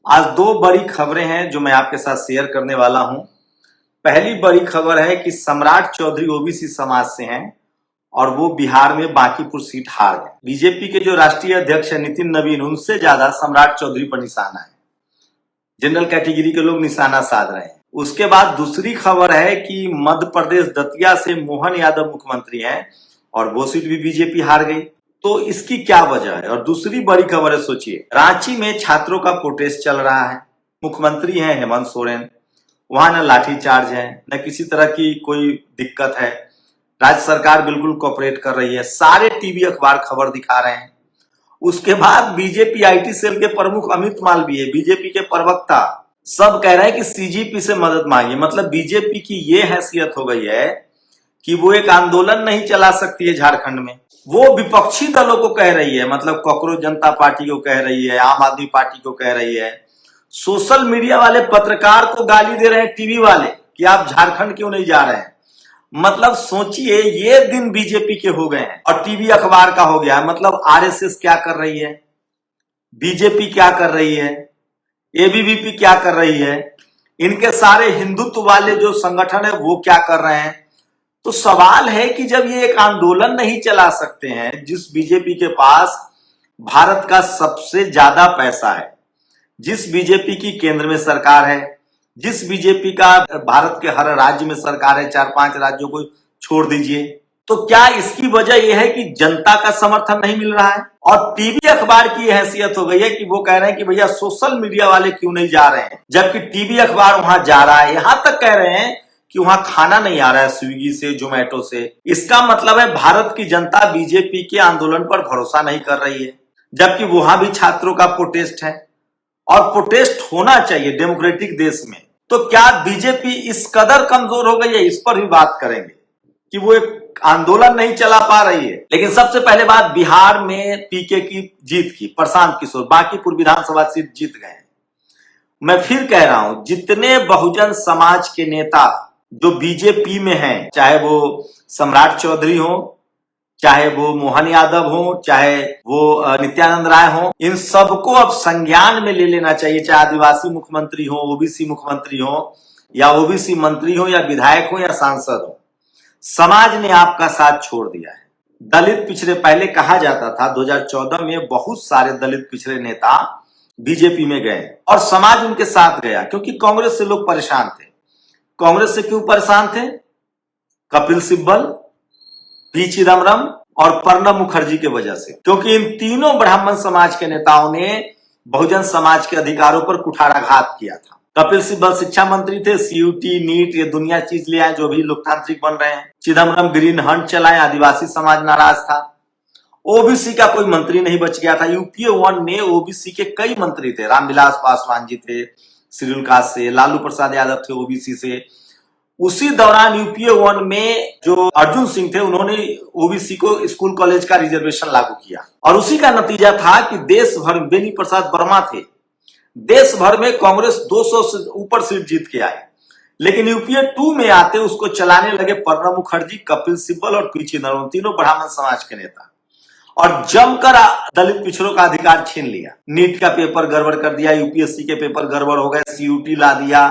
आज दो बड़ी खबरें हैं जो मैं आपके साथ शेयर करने वाला हूं। पहली बड़ी खबर है कि सम्राट चौधरी ओबीसी समाज से हैं और वो बिहार में बांकीपुर सीट हार गए। बीजेपी के जो राष्ट्रीय अध्यक्ष है नितिन नवीन, उनसे ज्यादा सम्राट चौधरी पर निशाना है। जनरल कैटेगरी के लोग निशाना साध रहे हैं। उसके बाद दूसरी खबर है कि मध्य प्रदेश दतिया से मोहन यादव मुख्यमंत्री हैं और वो सीट भी बीजेपी हार गई। तो इसकी क्या वजह है? और दूसरी बड़ी खबर है, सोचिए, रांची में छात्रों का प्रोटेस्ट चल रहा है। मुख्यमंत्री हैं हेमंत सोरेन, वहां न लाठीचार्ज है न किसी तरह की कोई दिक्कत है। राज्य सरकार बिल्कुल कोऑपरेट कर रही है, सारे टीवी अखबार खबर दिखा रहे हैं। उसके बाद बीजेपी आईटी सेल के प्रमुख अमित मालवीय, बीजेपी के प्रवक्ता, सब कह रहे हैं कि सीजीपी से मदद मांगिए। मतलब बीजेपी की ये हैसियत हो गई है कि वो एक आंदोलन नहीं चला सकती है झारखंड में। वो विपक्षी दलों को कह रही है, मतलब कांग्रेस जनता पार्टी को कह रही है, आम आदमी पार्टी को कह रही है, सोशल मीडिया वाले पत्रकार को गाली दे रहे हैं, टीवी वाले, कि आप झारखंड क्यों नहीं जा रहे हैं। मतलब सोचिए, ये दिन बीजेपी के हो गए हैं और टीवी अखबार का हो गया है। मतलब आरएसएस क्या कर रही है, बीजेपी क्या कर रही है, एबीवीपी क्या कर रही है, इनके सारे हिंदुत्व वाले जो संगठन है वो क्या कर रहे हैं। तो सवाल है कि जब ये एक आंदोलन नहीं चला सकते हैं, जिस बीजेपी के पास भारत का सबसे ज्यादा पैसा है, जिस बीजेपी की केंद्र में सरकार है, जिस बीजेपी का भारत के हर राज्य में सरकार है, 4-5 राज्यों को छोड़ दीजिए, तो क्या इसकी वजह यह है कि जनता का समर्थन नहीं मिल रहा है? और टीवी अखबार की यह हैसियत हो गई है कि वो कह रहे हैं कि भैया सोशल मीडिया वाले क्यों नहीं जा रहे हैं, जबकि टीवी अखबार वहां जा रहा है। यहां तक कह रहे हैं कि वहां खाना नहीं आ रहा है स्विगी से, जोमेटो से। इसका मतलब है भारत की जनता बीजेपी के आंदोलन पर भरोसा नहीं कर रही है, जबकि वहां भी छात्रों का प्रोटेस्ट है और प्रोटेस्ट होना चाहिए डेमोक्रेटिक देश में। तो क्या बीजेपी इस कदर कमजोर हो गई है? इस पर भी बात करेंगे कि वो एक आंदोलन नहीं चला पा रही है। लेकिन सबसे पहले बात, बिहार में पीके की जीत की, प्रशांत किशोर बांकीपुर विधानसभा सीट जीत गए। मैं फिर कह रहा हूं, जितने बहुजन समाज के नेता जो बीजेपी में हैं, चाहे वो सम्राट चौधरी हो, चाहे वो मोहन यादव हो, चाहे वो नित्यानंद राय हो, इन सबको अब संज्ञान में ले लेना चाहिए। चाहे आदिवासी मुख्यमंत्री हो, ओबीसी मुख्यमंत्री हो, या ओबीसी मंत्री हो, या विधायक हो, या सांसद हो, समाज ने आपका साथ छोड़ दिया है। दलित पिछड़े, पहले कहा जाता था 2014 में बहुत सारे दलित पिछड़े नेता बीजेपी में गए और समाज उनके साथ गया, क्योंकि कांग्रेस से लोग परेशान थे। कांग्रेस से क्यों परेशान थे? कपिल सिब्बल, पी चिदम्बरम और प्रणब मुखर्जी के वजह से, क्योंकि इन तीनों ब्राह्मण समाज के नेताओं ने बहुजन समाज के अधिकारों पर कुठाराघात किया था। कपिल सिब्बल शिक्षा मंत्री थे, सीयूटी, नीट, ये दुनिया चीज ले आए जो भी लोकतांत्रिक बन रहे हैं। चिदम्बरम ग्रीन हंट चलाए, आदिवासी समाज नाराज था। ओबीसी का कोई मंत्री नहीं बच गया था। यूपीए 1 में ओबीसी के कई मंत्री थे, रामविलास पासवान जी थे शेड्यूल कास्ट से, लालू प्रसाद यादव थे ओबीसी से। उसी दौरान यूपीए 1 में जो अर्जुन सिंह थे, उन्होंने ओबीसी को स्कूल कॉलेज का रिजर्वेशन लागू किया और उसी का नतीजा था कि देश भर, बेनी प्रसाद वर्मा थे, देश भर में कांग्रेस 200 से ऊपर सीट जीत के आए। लेकिन यूपीए 2 में आते उसको चलाने लगे प्रणब मुखर्जी, कपिल सिब्बल और पी चिदम्बरम, तीनों ब्राह्मण समाज के नेता, और जमकर दलित पिछड़ों का अधिकार छीन लिया। नीट का पेपर गड़बड़ कर दिया, यूपीएससी के पेपर गड़बड़ हो गए, सीयूटी ला दिया,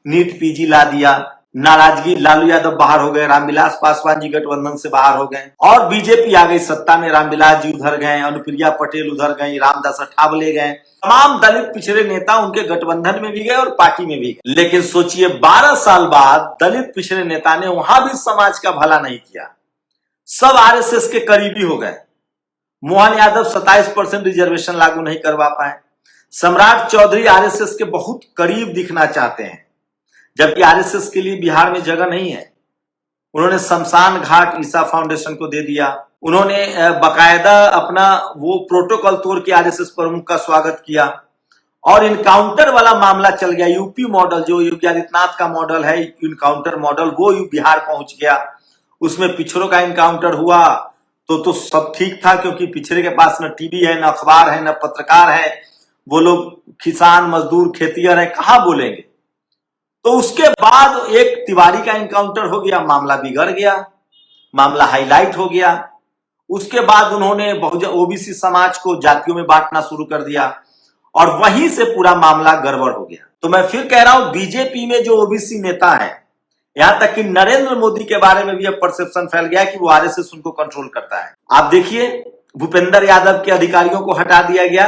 नीट पीजी ला दिया। नाराजगी, लालू यादव बाहर हो गए, रामविलास पासवान जी गठबंधन से बाहर हो गए और बीजेपी आ गई सत्ता में। रामविलास जी उधर गए, अनुप्रिया पटेल उधर गई, रामदास अठावले गए, तमाम दलित पिछड़े नेता उनके गठबंधन में भी गए और पार्टी में भी गए। लेकिन सोचिए, 12 साल बाद दलित पिछड़े नेता ने वहां भी समाज का भला नहीं किया, सब आरएसएस के करीबी हो गए। मोहन यादव 27% रिजर्वेशन लागू नहीं करवा पाए। सम्राट चौधरी आरएसएस के बहुत करीब दिखना चाहते हैं, जबकि आरएसएस के लिए बिहार में जगह नहीं है। उन्होंने शमशान घाट ईसा फाउंडेशन को दे दिया। उन्होंने बकायदा अपना वो प्रोटोकॉल तोड़ के आरएसएस प्रमुख का स्वागत किया और इनकाउंटर वाला मामला चल गया। यूपी मॉडल, जो योगी आदित्यनाथ का मॉडल है, इनकाउंटर मॉडल, वो बिहार पहुंच गया। उसमें पिछड़ों का इनकाउंटर हुआ तो सब ठीक था, क्योंकि पिछड़े के पास न टीवी है, न अखबार है, न पत्रकार है। वो लोग किसान, मजदूर, खेतिहर है, कहां बोलेंगे। तो उसके बाद एक तिवारी का इनकाउंटर हो गया, मामला बिगड़ गया, मामला हाईलाइट हो गया। उसके बाद उन्होंने ओबीसी समाज को जातियों में बांटना शुरू कर दिया और वहीं से पूरा मामला गड़बड़ हो गया। तो मैं फिर कह रहा हूं, बीजेपी में जो ओबीसी नेता है, यहां तक कि नरेंद्र मोदी के बारे में भी अब परसेप्शन फैल गया कि वो आरएसएस उनको कंट्रोल करता है। आप देखिए, भूपेंद्र यादव के अधिकारियों को हटा दिया गया,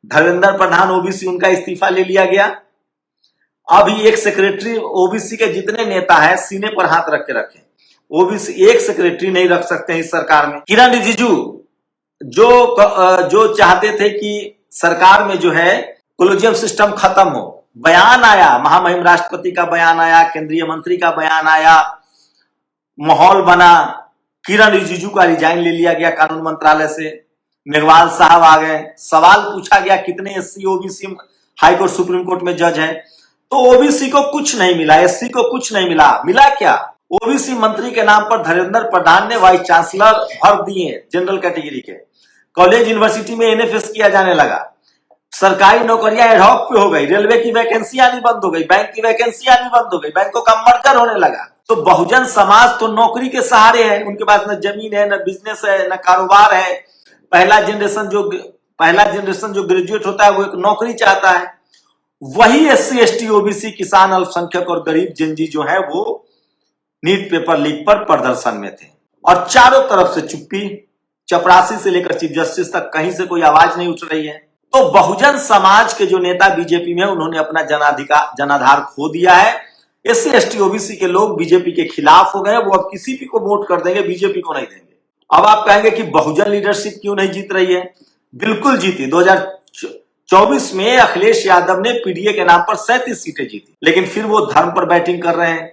धर्मेंद्र प्रधान ओबीसी उनका इस्तीफा ले लिया गया। अभी एक सेक्रेटरी, ओबीसी के जितने नेता हैं सीने पर हाथ रख के रखे, ओबीसी एक सेक्रेटरी नहीं रख सकते हैं इस सरकार में। किरण रिजिजू जो चाहते थे कि सरकार में जो है कोलिजियम सिस्टम खत्म हो, बयान आया, महामहिम राष्ट्रपति का बयान आया, केंद्रीय मंत्री का बयान आया, माहौल बना, किरण रिजिजू का रिजाइन ले लिया गया कानून मंत्रालय से, मेघवाल साहब आ गए, सवाल पूछा गया कितने SC OBC high court supreme court में जज है, तो ओबीसी को कुछ नहीं मिला, एससी को कुछ नहीं मिला। मिला क्या? ओबीसी मंत्री के नाम पर धर्मेंद्र प्रधान ने वाइस चांसलर भर दिए जनरल कैटेगरी के, कॉलेज यूनिवर्सिटी में एनएफएस किया जाने लगा, सरकारी नौकरियां एडहॉक पे हो गई, रेलवे की वैकेंसी आनी बंद हो गई, बैंक की वैकेंसी आनी बंद हो गई, बैंकों का मर्जर होने लगा। तो बहुजन समाज तो नौकरी के सहारे है, उनके पास न जमीन है, न बिजनेस है, न कारोबार है। पहला जनरेशन जो ग्रेजुएट होता है वो एक नौकरी चाहता है। वही एससी एसटी ओबीसी किसान अल्पसंख्यक और गरीब जिनजी जो है वो नीट पेपर लीक पर प्रदर्शन में थे और चारों तरफ से चुप्पी, चपरासी से लेकर चीफ जस्टिस तक कहीं से कोई आवाज नहीं उठ रही है। तो बहुजन समाज के जो नेता बीजेपी में, उन्होंने अपना जनाधार खो दिया है। एससी एसटी ओबीसी के लोग बीजेपी के खिलाफ हो गए, वो अब किसी भी को वोट कर देंगे, बीजेपी को नहीं देंगे। अब आप कहेंगे कि बहुजन लीडरशिप क्यों नहीं जीत रही है? बिल्कुल जीती। 2024 में अखिलेश यादव ने पीडीए के नाम पर 37 सीटें जीती, लेकिन फिर वो धर्म पर बैटिंग कर रहे हैं।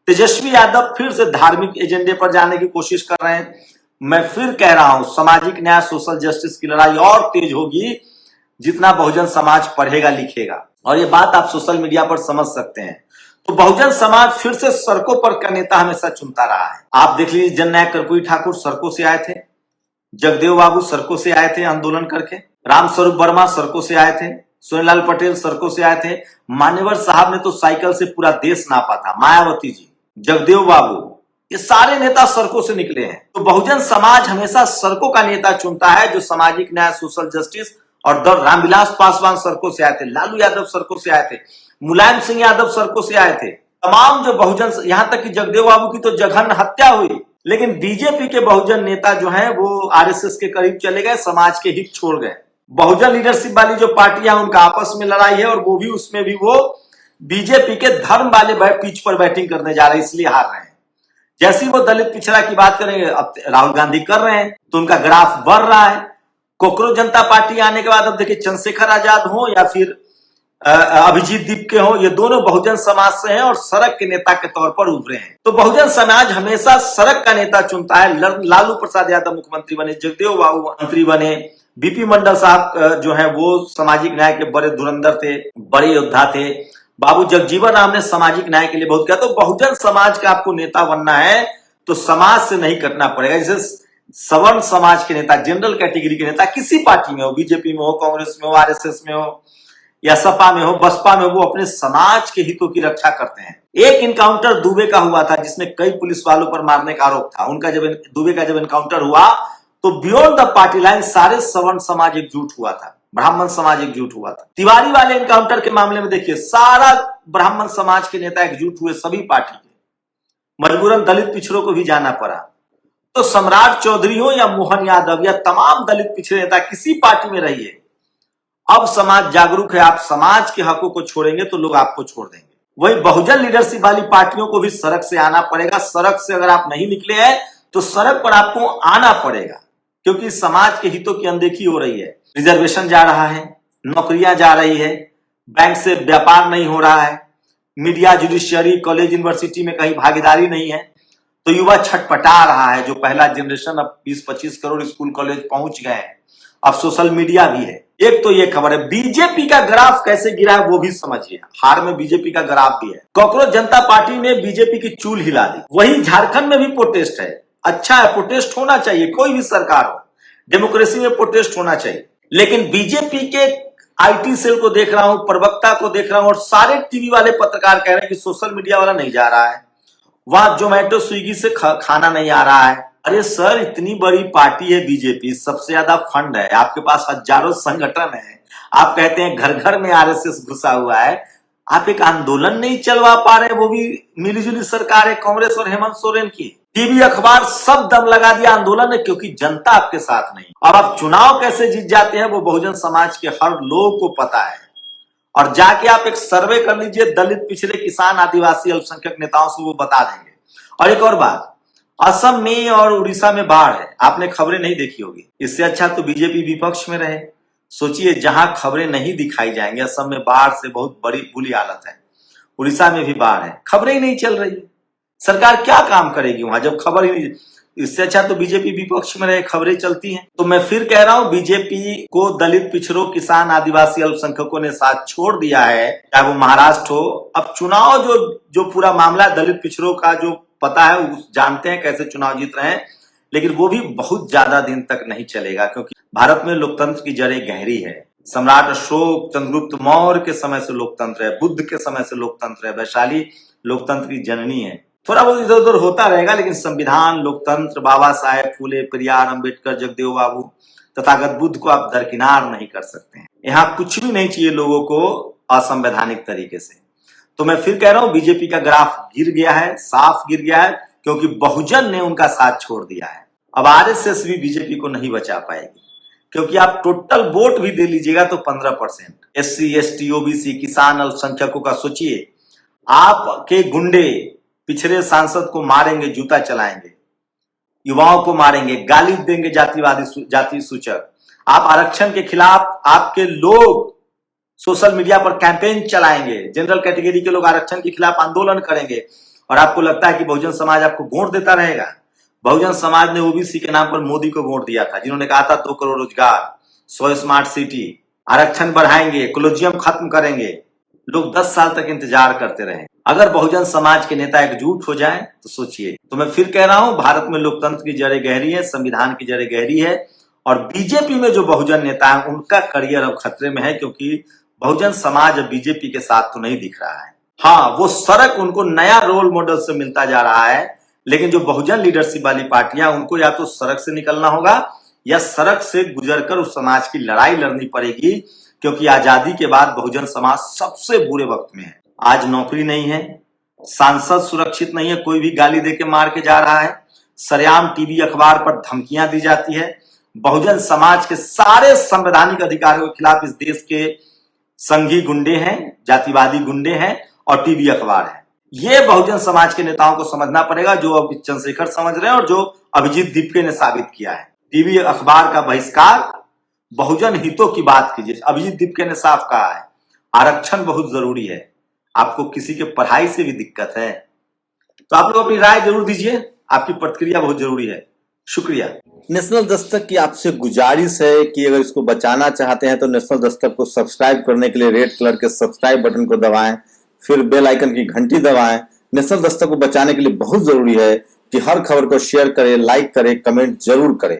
तेजस्वी यादव फिर से धार्मिक एजेंडे पर जाने की कोशिश कर रहे हैं। मैं फिर कह रहा हूं, सामाजिक न्याय सोशल जस्टिस की लड़ाई और तेज होगी जितना बहुजन समाज पढ़ेगा लिखेगा, और ये बात आप सोशल मीडिया पर समझ सकते हैं। तो बहुजन समाज फिर से सड़कों पर का नेता हमेशा चुनता रहा है। आप देख लीजिए, जननायक कर्पूरी ठाकुर सड़कों से आए थे, जगदेव बाबू सड़कों से आए थे आंदोलन करके, रामस्वरूप वर्मा सड़कों से आए थे, सोनीलाल पटेल सड़कों से आए थे, मान्यवर साहब ने तो साइकिल से पूरा देश नापा था, मायावती जी, जगदेव बाबू, ये सारे नेता सड़कों से निकले हैं। तो बहुजन समाज हमेशा सड़कों का नेता चुनता है जो सामाजिक न्याय सोशल जस्टिस, और रामविलास पासवान सड़कों से आए थे, लालू यादव सड़कों से आए थे, मुलायम सिंह यादव सड़कों से आए थे, तमाम जो बहुजन, यहां तक कि जगदेव बाबू की तो जघन्य हत्या हुई, लेकिन बीजेपी के बहुजन नेता जो हैं वो आरएसएस के करीब चले गए, समाज के हित छोड़ गए। बहुजन लीडरशिप वाली जो पार्टियां, उनका आपस में लड़ाई है, और वो भी उसमें भी वो बीजेपी के धर्म वाले पिच पर बैटिंग करने जा रहे हैं, इसलिए हार रहे हैं। जैसे ही वो दलित पिछड़ा की बात करेंगे, अब राहुल गांधी कर रहे हैं तो उनका ग्राफ बढ़ रहा है। कॉकरोच जनता पार्टी आने के बाद अब देखिए, चंद्रशेखर आजाद हो या फिर अभिजीत दीप हो, ये दोनों बहुजन समाज से हैं और सड़क के नेता के तौर पर उभरे हैं। तो बहुजन समाज हमेशा सड़क का नेता चुनता है। लालू प्रसाद यादव मुख्यमंत्री बने, जगदेव बाबू मंत्री बने, बीपी मंडल साहब जो है वो सामाजिक न्याय के बड़े धुरंधर थे, बड़े योद्धा थे। बाबू जगजीवन राम ने सामाजिक न्याय के लिए बहुत किया। तो बहुजन समाज का आपको नेता बनना है तो समाज से नहीं कटना पड़ेगा। जैसे सवर्ण समाज के नेता, जनरल कैटेगरी के नेता किसी पार्टी में हो, बीजेपी में हो, कांग्रेस में हो, आरएसएस में हो, या सपा में हो, बसपा में, वो अपने समाज के हितों की रक्षा करते हैं। एक इनकाउंटर दुबे का हुआ था जिसमें कई पुलिस वालों पर मारने का आरोप था। उनका जब दुबे का जब इनकाउंटर हुआ तो बियॉन्ड द पार्टी लाइन सारे सवर्ण समाज एकजुट हुआ था, ब्राह्मण समाज एकजुट हुआ था। तिवारी वाले इनकाउंटर के मामले में देखिए, सारा ब्राह्मण समाज के नेता एकजुट हुए, सभी पार्टी के, मजबूरन दलित पिछड़ों को भी जाना पड़ा। तो सम्राट चौधरी हो या मोहन यादव या तमाम दलित पिछड़े नेता किसी पार्टी में रहिए, अब समाज जागरूक है। आप समाज के हकों को छोड़ेंगे तो लोग आपको छोड़ देंगे। वही बहुजन लीडरशिप वाली पार्टियों को भी सड़क से आना पड़ेगा। सड़क से अगर आप नहीं निकले हैं तो सड़क पर आपको आना पड़ेगा, क्योंकि समाज के हितों की अनदेखी हो रही है। रिजर्वेशन जा रहा है, नौकरियां जा रही है, बैंक से व्यापार नहीं हो रहा है, मीडिया, जुडिशियरी, कॉलेज यूनिवर्सिटी में कहीं भागीदारी नहीं है, तो युवा छटपटा रहा है। जो पहला जनरेशन, अब 20-25 करोड़ स्कूल कॉलेज पहुंच गए हैं, अब सोशल मीडिया भी है। एक तो ये खबर है। बीजेपी का ग्राफ कैसे गिरा है वो भी समझिए, हार में बीजेपी का ग्राफ भी है। कॉकरोच जनता पार्टी ने बीजेपी की चूल हिला दी। वही झारखंड में भी प्रोटेस्ट है, अच्छा है, प्रोटेस्ट होना चाहिए, कोई भी सरकार हो, डेमोक्रेसी में प्रोटेस्ट होना चाहिए। लेकिन बीजेपी के आईटी सेल को देख रहा हूं, प्रवक्ता को देख रहा हूं, और सारे टीवी वाले पत्रकार कह रहे हैं कि सोशल मीडिया वाला नहीं जा रहा है, वहां जोमेटो स्विगी से खाना नहीं आ रहा है। अरे सर, इतनी बड़ी पार्टी है बीजेपी, सबसे ज्यादा फंड है, आपके पास हजारों संगठन है, आप कहते हैं घर घर में आरएसएस घुसा हुआ है। आप एक आंदोलन नहीं चलवा पा रहे, वो भी मिलीजुली सरकार है कांग्रेस और हेमंत सोरेन की। टीवी अखबार सब दम लगा दिया आंदोलन है, क्योंकि जनता आपके साथ नहीं। और आप चुनाव कैसे जीत जाते हैं वो बहुजन समाज के हर लोग को पता है। और जाके आप एक सर्वे कर लीजिए दलित, पिछड़े, किसान, आदिवासी, अल्पसंख्यक नेताओं से, वो बता देंगे। और एक और बात, असम में और उड़ीसा में बाढ़ है, आपने खबरें नहीं देखी होगी। इससे अच्छा तो बीजेपी विपक्ष में रहे। सोचिए, जहां खबरें नहीं दिखाई जाएंगी, असम में बाढ़ से बहुत बड़ी बुरी हालत है, उड़ीसा में भी बाढ़ है, खबरें ही नहीं चल रही। सरकार क्या काम करेगी वहां जब खबर ही नहीं। इससे अच्छा तो बीजेपी विपक्ष में रहे, खबरें चलती हैं। तो मैं फिर कह रहा हूं, बीजेपी को दलित, पिछड़ों, किसान, आदिवासी, अल्पसंख्यकों ने साथ छोड़ दिया है, चाहे वो महाराष्ट्र हो। अब चुनाव जो पूरा मामला दलित पिछड़ों का जो पता है, वो जानते हैं कैसे चुनाव जीत रहे हैं, लेकिन वो भी बहुत ज्यादा दिन तक नहीं चलेगा, क्योंकि भारत में लोकतंत्र की जड़ें गहरी है। सम्राट अशोक, चंद्रगुप्त मौर्य के समय से लोकतंत्र है, बुद्ध के समय से लोकतंत्र है, वैशाली लोकतंत्र की जननी है। थोड़ा बहुत इधर उधर होता रहेगा, लेकिन संविधान, लोकतंत्र, बाबा साहेब फूले, पेरियार, अंबेडकर, जगदेव बाबू, तथागत बुद्ध को आप दरकिनार नहीं कर सकते हैं। यहाँ कुछ भी नहीं चाहिए लोगों को असंवैधानिक तरीके से। तो मैं फिर कह रहा हूं, बीजेपी का ग्राफ गिर गया है, साफ गिर गया है, क्योंकि बहुजन ने उनका साथ छोड़ दिया है। अब आरएसएस भी बीजेपी को नहीं बचा पाएगी, क्योंकि आप टोटल वोट भी दे लीजिएगा तो 15%। एससी, एसटी, ओबीसी, किसान, अल्पसंख्यकों का सोचिए। आपके गुंडे पिछड़े सांसद को मारेंगे, जूता चलाएंगे, युवाओं को मारेंगे, गाली देंगे, जाति सूचक। आप आरक्षण के खिलाफ आपके लोग सोशल मीडिया पर कैंपेन चलाएंगे, जनरल कैटेगरी के लोग आरक्षण के खिलाफ आंदोलन करेंगे, और आपको लगता है कि बहुजन समाज आपको वोट देता रहेगा। बहुजन समाज ने ओबीसी के नाम पर मोदी को वोट दिया था, जिन्होंने कहा था 2 करोड़ रोजगार, 100 स्मार्ट सिटी, आरक्षण बढ़ाएंगे, कोलोजियम खत्म करेंगे। लोग 10 साल तक इंतजार करते रहे। अगर बहुजन समाज के नेता एकजुट हो जाएं तो सोचिए। तो मैं फिर कह रहा हूं, भारत में लोकतंत्र की जड़ें गहरी है, संविधान की जड़ें गहरी है, और बीजेपी में जो बहुजन नेता है उनका करियर अब खतरे में है, क्योंकि बहुजन समाज अब बीजेपी के साथ तो नहीं दिख रहा है। हाँ, वो सड़क उनको नया रोल मॉडल से मिलता जा रहा है, लेकिन जो बहुजन लीडरशिप वाली पार्टियां, उनको या तो सड़क से निकलना होगा या सड़क से गुजरकर उस समाज की लड़ाई लड़नी पड़ेगी, क्योंकि आजादी के बाद बहुजन समाज सबसे बुरे वक्त में है। आज नौकरी नहीं है, सांसद सुरक्षित नहीं है, कोई भी गाली देके मार के जा रहा है, सरेआम टीवी अखबार पर धमकियां दी जाती है। बहुजन समाज के सारे संवैधानिक अधिकारों के खिलाफ इस देश के संघी गुंडे हैं, जातिवादी गुंडे हैं, और टीवी अखबार है। ये बहुजन समाज के नेताओं को समझना पड़ेगा, जो अब चंद्रशेखर समझ रहे हैं और जो अभिजीत दीपके ने साबित किया है। टीवी अखबार का बहिष्कार, बहुजन हितों की बात कीजिए। अभिजीत दीपके ने साफ कहा है, आरक्षण बहुत जरूरी है। आपको किसी के पढ़ाई से भी दिक्कत है तो आप लोग अपनी राय जरूर दीजिए, आपकी प्रतिक्रिया बहुत जरूरी है। शुक्रिया। नेशनल दस्तक की आपसे गुजारिश है कि अगर इसको बचाना चाहते हैं तो नेशनल दस्तक को सब्सक्राइब करने के लिए रेड कलर के सब्सक्राइब बटन को दबाएं, फिर बेल आइकन की घंटी दबाएं। नेशनल दस्तक को बचाने के लिए बहुत जरूरी है कि हर खबर को शेयर करें, लाइक करें, कमेंट जरूर करें।